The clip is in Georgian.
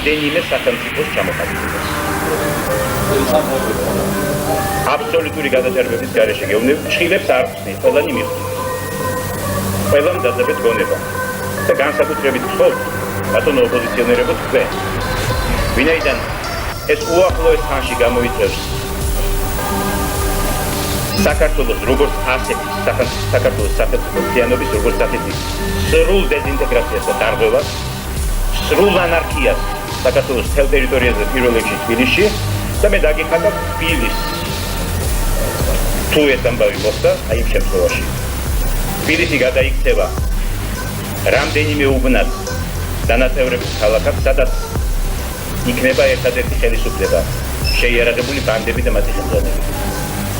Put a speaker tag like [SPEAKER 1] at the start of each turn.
[SPEAKER 1] რამდენიმე სახელმწიფოს ჩამოყალიბებას. აბსოლუტური გადაჭარბების გარეშე გეუბნები, ჩხილებს არ ხსნით, ყველანი მიხვდით. ყველამ დაძაბეთ გონება და განსაკუთრებით ვთხოვთ, ბატონო ოპოზიციონერებო თქვენ, ვინაიდან ეს უახლოეს ხანში გამოიწვევს საქართველოს როგორც ასეთი, საქართველოს სახელმწიფოთიანობის როგორც ასეთი სრულ დეზინტეგრაციას და დარღვევას, სრულ ანარქიას საქართველოს მთელ ტერიტორიაზე პირველ რიგში თბილისში და მე დაგიხატავ თბილისს. თუ ეს ამბავი მოხდა, აი ამ შემთხვევაში თბილისი გადაიქცევა რამდენიმე უბნად დანაწევრებულ ქალაქად, სადაც იქნება ერთადერთი ხელისუფლება შეიარაღებული ბანდები და მათი ხელმძღვანელები.